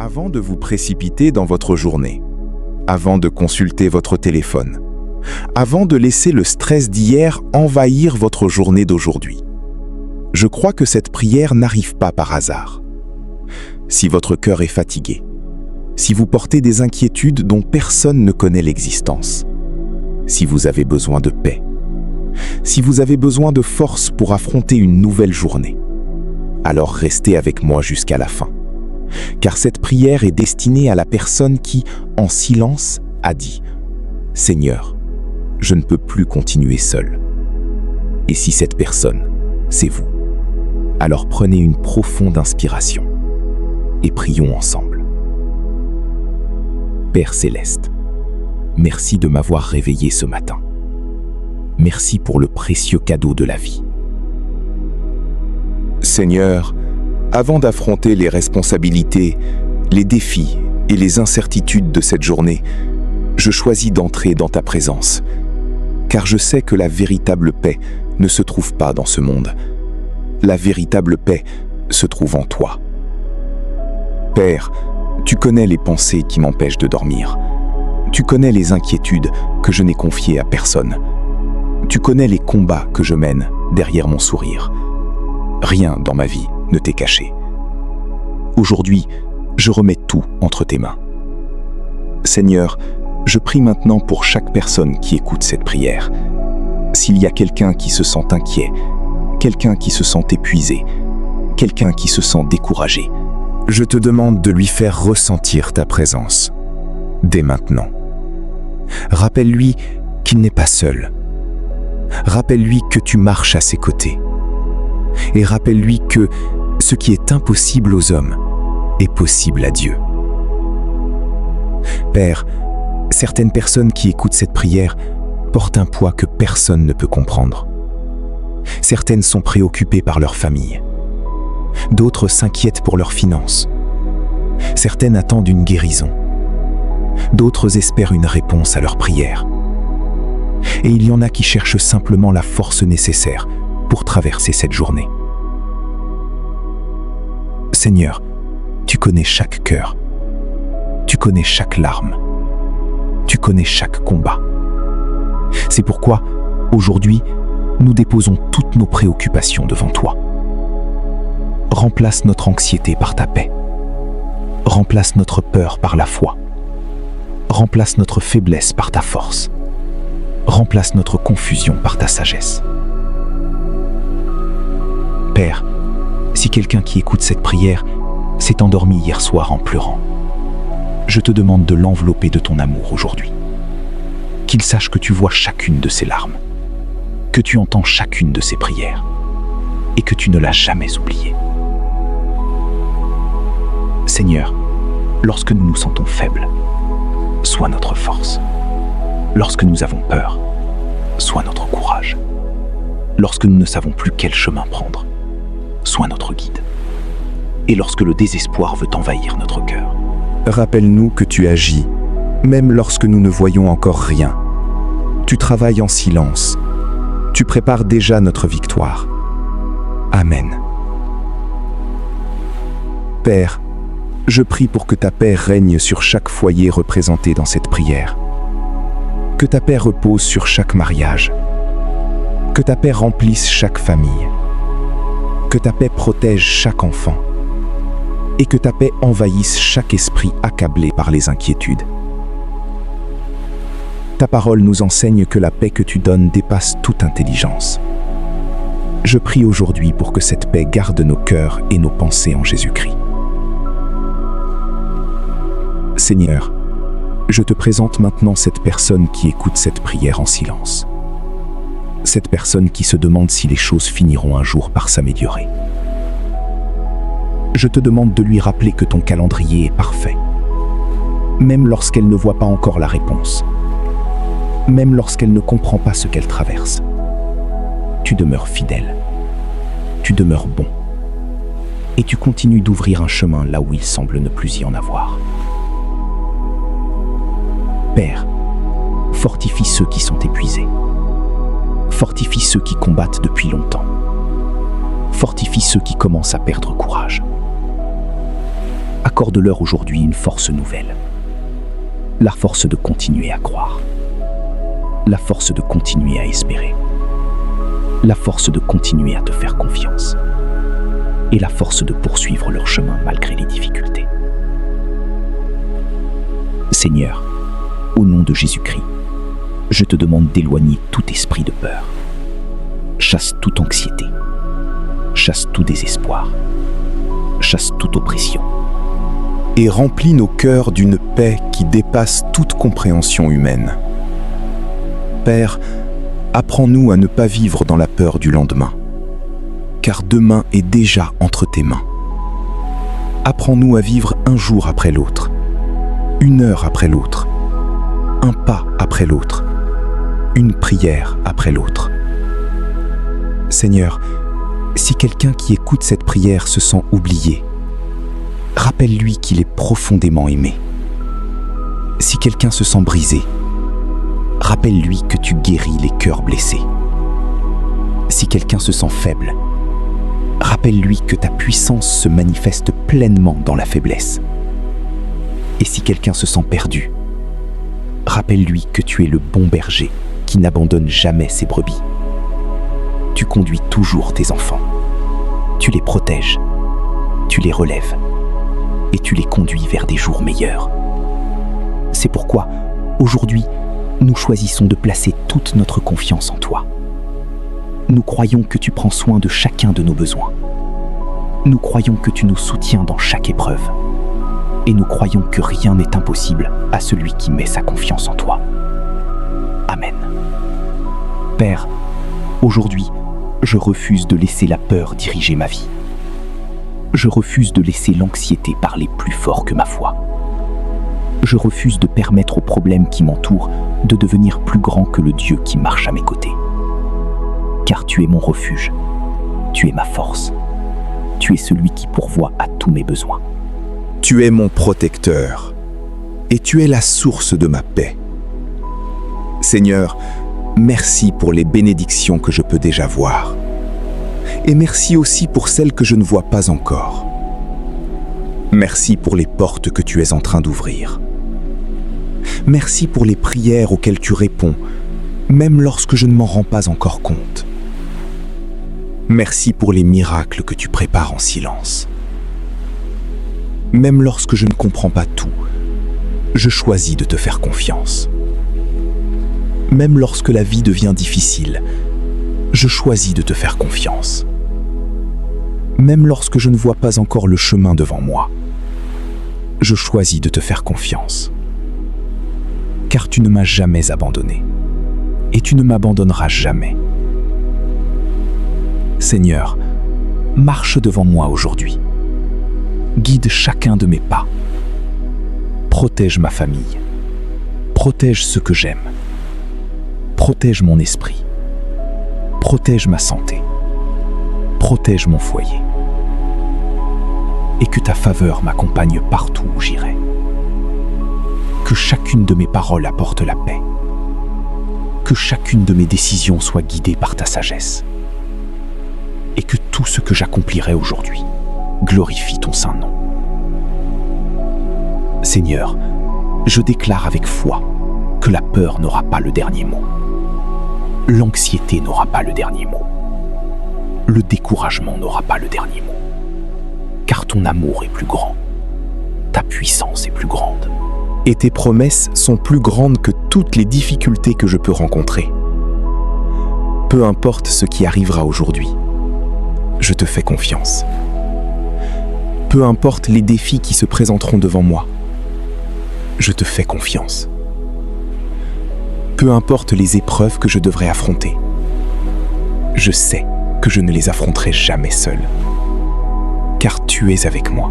Avant de vous précipiter dans votre journée, avant de consulter votre téléphone, avant de laisser le stress d'hier envahir votre journée d'aujourd'hui, je crois que cette prière n'arrive pas par hasard. Si votre cœur est fatigué, si vous portez des inquiétudes dont personne ne connaît l'existence, si vous avez besoin de paix, si vous avez besoin de force pour affronter une nouvelle journée, alors restez avec moi jusqu'à la fin. Car cette prière est destinée à la personne qui, en silence, a dit « Seigneur, je ne peux plus continuer seul. » Et si cette personne, c'est vous, alors prenez une profonde inspiration et prions ensemble. Père Céleste, merci de m'avoir réveillé ce matin. Merci pour le précieux cadeau de la vie. Seigneur, avant d'affronter les responsabilités, les défis et les incertitudes de cette journée, je choisis d'entrer dans ta présence, car je sais que la véritable paix ne se trouve pas dans ce monde. La véritable paix se trouve en toi. Père, tu connais les pensées qui m'empêchent de dormir. Tu connais les inquiétudes que je n'ai confiées à personne. Tu connais les combats que je mène derrière mon sourire. Rien dans ma vie ne t'est caché. Aujourd'hui, je remets tout entre tes mains. Seigneur, je prie maintenant pour chaque personne qui écoute cette prière. S'il y a quelqu'un qui se sent inquiet, quelqu'un qui se sent épuisé, quelqu'un qui se sent découragé, je te demande de lui faire ressentir ta présence, dès maintenant. Rappelle-lui qu'il n'est pas seul. Rappelle-lui que tu marches à ses côtés. Et rappelle-lui que ce qui est impossible aux hommes est possible à Dieu. Père, certaines personnes qui écoutent cette prière portent un poids que personne ne peut comprendre. Certaines sont préoccupées par leur famille. D'autres s'inquiètent pour leurs finances. Certaines attendent une guérison. D'autres espèrent une réponse à leurs prières. Et il y en a qui cherchent simplement la force nécessaire pour traverser cette journée. Seigneur, tu connais chaque cœur. Tu connais chaque larme. Tu connais chaque combat. C'est pourquoi, aujourd'hui, nous déposons toutes nos préoccupations devant toi. Remplace notre anxiété par ta paix. Remplace notre peur par la foi. Remplace notre faiblesse par ta force. Remplace notre confusion par ta sagesse. Père, si quelqu'un qui écoute cette prière s'est endormi hier soir en pleurant, je te demande de l'envelopper de ton amour aujourd'hui. Qu'il sache que tu vois chacune de ses larmes, que tu entends chacune de ses prières et que tu ne l'as jamais oublié. Seigneur, lorsque nous nous sentons faibles, sois notre force. Lorsque nous avons peur, sois notre courage. Lorsque nous ne savons plus quel chemin prendre, sois notre guide. Et lorsque le désespoir veut envahir notre cœur, rappelle-nous que tu agis, même lorsque nous ne voyons encore rien. Tu travailles en silence. Tu prépares déjà notre victoire. Amen. Père, je prie pour que ta paix règne sur chaque foyer représenté dans cette prière. Que ta paix repose sur chaque mariage. Que ta paix remplisse chaque famille. Que ta paix protège chaque enfant. Et que ta paix envahisse chaque esprit accablé par les inquiétudes. Ta parole nous enseigne que la paix que tu donnes dépasse toute intelligence. Je prie aujourd'hui pour que cette paix garde nos cœurs et nos pensées en Jésus-Christ. Seigneur, je te présente maintenant cette personne qui écoute cette prière en silence. Cette personne qui se demande si les choses finiront un jour par s'améliorer. Je te demande de lui rappeler que ton calendrier est parfait, même lorsqu'elle ne voit pas encore la réponse, même lorsqu'elle ne comprend pas ce qu'elle traverse. Tu demeures fidèle, tu demeures bon, et tu continues d'ouvrir un chemin là où il semble ne plus y en avoir. Père, fortifie ceux qui sont épuisés. Fortifie ceux qui combattent depuis longtemps. Fortifie ceux qui commencent à perdre courage. accorde-leur aujourd'hui une force nouvelle. La force de continuer à croire. La force de continuer à espérer. La force de continuer à te faire confiance. Et la force de poursuivre leur chemin malgré les difficultés. Seigneur, au nom de Jésus-Christ, je te demande d'éloigner tout esprit de peur. Chasse toute anxiété. Chasse tout désespoir. Chasse toute oppression. Et remplis nos cœurs d'une paix qui dépasse toute compréhension humaine. Père, apprends-nous à ne pas vivre dans la peur du lendemain, car demain est déjà entre tes mains. Apprends-nous à vivre un jour après l'autre, une heure après l'autre, un pas après l'autre, une prière après l'autre. Seigneur, si quelqu'un qui écoute cette prière se sent oublié, rappelle-lui qu'il est profondément aimé. Si quelqu'un se sent brisé, rappelle-lui que tu guéris les cœurs blessés. Si quelqu'un se sent faible, rappelle-lui que ta puissance se manifeste pleinement dans la faiblesse. Et si quelqu'un se sent perdu, rappelle-lui que tu es le bon berger qui n'abandonne jamais ses brebis. Tu conduis toujours tes enfants. Tu les protèges, tu les relèves et tu les conduis vers des jours meilleurs. C'est pourquoi, aujourd'hui, nous choisissons de placer toute notre confiance en toi. Nous croyons que tu prends soin de chacun de nos besoins. Nous croyons que tu nous soutiens dans chaque épreuve. Et nous croyons que rien n'est impossible à celui qui met sa confiance en toi. Amen. Père, aujourd'hui, je refuse de laisser la peur diriger ma vie. Je refuse de laisser l'anxiété parler plus fort que ma foi. Je refuse de permettre aux problèmes qui m'entourent de devenir plus grands que le Dieu qui marche à mes côtés. Car tu es mon refuge, tu es ma force, tu es celui qui pourvoit à tous mes besoins. Tu es mon protecteur et tu es la source de ma paix. Seigneur, merci pour les bénédictions que je peux déjà voir. Et merci aussi pour celles que je ne vois pas encore. Merci pour les portes que tu es en train d'ouvrir. Merci pour les prières auxquelles tu réponds, même lorsque je ne m'en rends pas encore compte. Merci pour les miracles que tu prépares en silence. Même lorsque je ne comprends pas tout, je choisis de te faire confiance. Même lorsque la vie devient difficile, je choisis de te faire confiance. Même lorsque je ne vois pas encore le chemin devant moi, je choisis de te faire confiance. Car tu ne m'as jamais abandonné, et tu ne m'abandonneras jamais. Seigneur, marche devant moi aujourd'hui. Guide chacun de mes pas. Protège ma famille. Protège ceux que j'aime. Protège mon esprit. Protège ma santé. Protège mon foyer. Et que ta faveur m'accompagne partout où j'irai. Que chacune de mes paroles apporte la paix. Que chacune de mes décisions soit guidée par ta sagesse. Et que tout ce que j'accomplirai aujourd'hui glorifie ton saint nom. Seigneur, je déclare avec foi que la peur n'aura pas le dernier mot. L'anxiété n'aura pas le dernier mot. Le découragement n'aura pas le dernier mot. Car ton amour est plus grand. Ta puissance est plus grande. Et tes promesses sont plus grandes que toutes les difficultés que je peux rencontrer. Peu importe ce qui arrivera aujourd'hui, je te fais confiance. Peu importe les défis qui se présenteront devant moi, je te fais confiance. Peu importe les épreuves que je devrais affronter, je sais que je ne les affronterai jamais seul. Car tu es avec moi.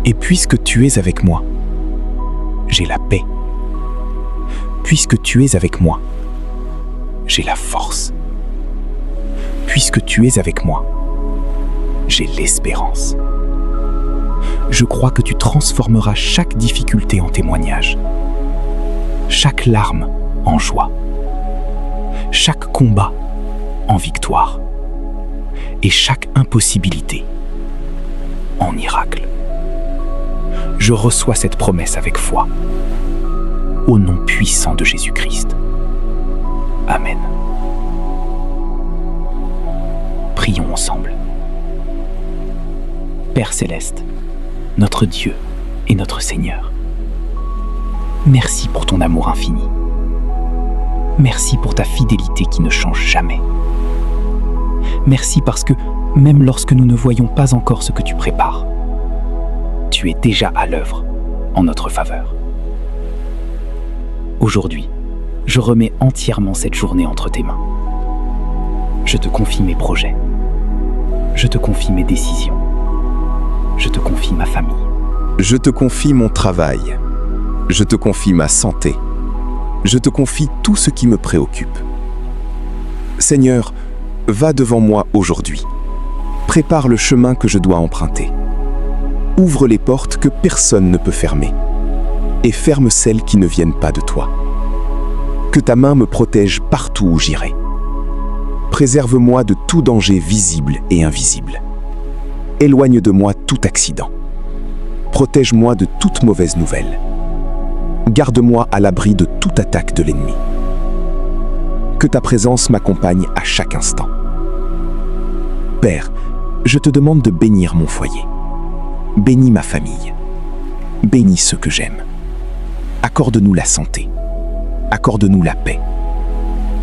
Et puisque tu es avec moi, j'ai la paix. Puisque tu es avec moi, j'ai la force. Puisque tu es avec moi, j'ai l'espérance. Je crois que tu transformeras chaque difficulté en témoignage, chaque larme en joie, chaque combat en victoire et chaque impossibilité en miracle. je reçois cette promesse avec foi. Au nom puissant de Jésus-Christ. Amen. Prions ensemble. Père céleste, notre Dieu et notre Seigneur, merci pour ton amour infini. Merci pour ta fidélité qui ne change jamais. Merci parce que, même lorsque nous ne voyons pas encore ce que tu prépares, tu es déjà à l'œuvre en notre faveur. Aujourd'hui, je remets entièrement cette journée entre tes mains. Je te confie mes projets. Je te confie mes décisions. Je te confie ma famille. Je te confie mon travail. Je te confie ma santé. Je te confie tout ce qui me préoccupe. Seigneur, va devant moi aujourd'hui. Prépare le chemin que je dois emprunter. Ouvre les portes que personne ne peut fermer. Et ferme celles qui ne viennent pas de toi. Que ta main me protège partout où j'irai. Préserve-moi de tout danger visible et invisible. Éloigne de moi tout accident. Protège-moi de toute mauvaise nouvelle. Garde-moi à l'abri de toute attaque de l'ennemi. Que ta présence m'accompagne à chaque instant. Père, je te demande de bénir mon foyer. Bénis ma famille. Bénis ceux que j'aime. Accorde-nous la santé. Accorde-nous la paix.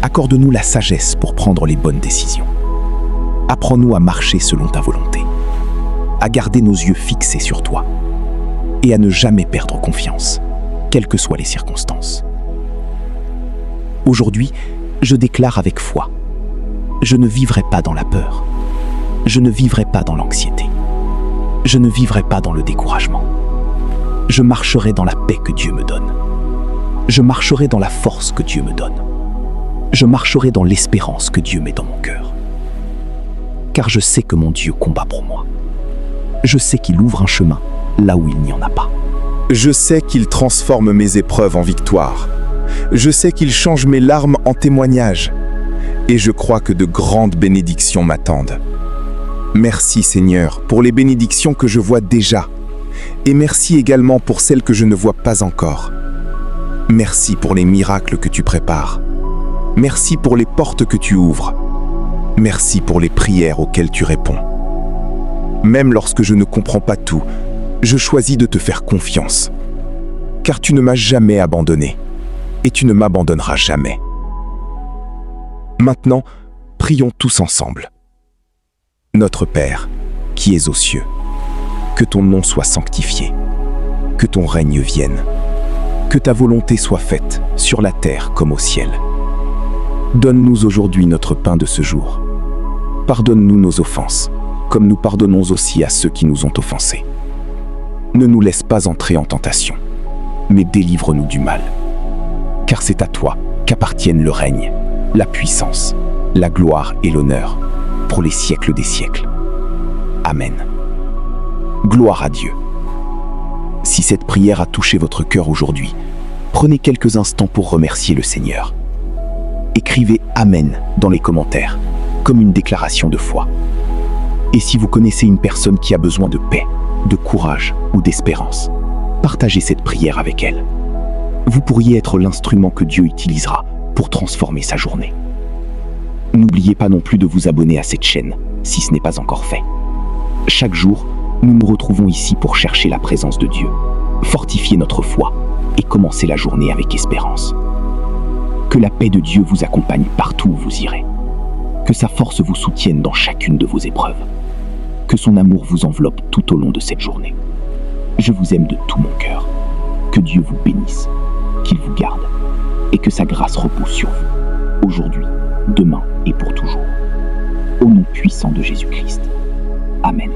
Accorde-nous la sagesse pour prendre les bonnes décisions. Apprends-nous à marcher selon ta volonté, à garder nos yeux fixés sur toi et à ne jamais perdre confiance, quelles que soient les circonstances. Aujourd'hui, je déclare avec foi, je ne vivrai pas dans la peur, je ne vivrai pas dans l'anxiété, je ne vivrai pas dans le découragement. Je marcherai dans la paix que Dieu me donne. Je marcherai dans la force que Dieu me donne. Je marcherai dans l'espérance que Dieu met dans mon cœur. Car je sais que mon Dieu combat pour moi. Je sais qu'il ouvre un chemin là où il n'y en a pas. Je sais qu'il transforme mes épreuves en victoire. Je sais qu'il change mes larmes en témoignages. Et je crois que de grandes bénédictions m'attendent. Merci Seigneur pour les bénédictions que je vois déjà. Et merci également pour celles que je ne vois pas encore. Merci pour les miracles que tu prépares. Merci pour les portes que tu ouvres. Merci pour les prières auxquelles tu réponds. Même lorsque je ne comprends pas tout, je choisis de te faire confiance. Car tu ne m'as jamais abandonné. Et tu ne m'abandonneras jamais. Maintenant, prions tous ensemble. Notre Père, qui es aux cieux, que ton nom soit sanctifié, que ton règne vienne, que ta volonté soit faite sur la terre comme au ciel. Donne-nous aujourd'hui notre pain de ce jour. Pardonne-nous nos offenses, comme nous pardonnons aussi à ceux qui nous ont offensés. Ne nous laisse pas entrer en tentation, mais délivre-nous du mal. Car c'est à toi qu'appartiennent le règne, la puissance, la gloire et l'honneur, pour les siècles des siècles. Amen. Gloire à Dieu. Si cette prière a touché votre cœur aujourd'hui, prenez quelques instants pour remercier le Seigneur. Écrivez « Amen » dans les commentaires, comme une déclaration de foi. Et si vous connaissez une personne qui a besoin de paix, de courage ou d'espérance, partagez cette prière avec elle. Vous pourriez être l'instrument que Dieu utilisera pour transformer sa journée. N'oubliez pas non plus de vous abonner à cette chaîne, si ce n'est pas encore fait. Chaque jour, nous nous retrouvons ici pour chercher la présence de Dieu, fortifier notre foi et commencer la journée avec espérance. Que la paix de Dieu vous accompagne partout où vous irez. Que sa force vous soutienne dans chacune de vos épreuves. Que son amour vous enveloppe tout au long de cette journée. Je vous aime de tout mon cœur. Que Dieu vous bénisse, qu'il vous garde et que sa grâce repose sur vous, aujourd'hui, demain et pour toujours. Au nom puissant de Jésus-Christ. Amen.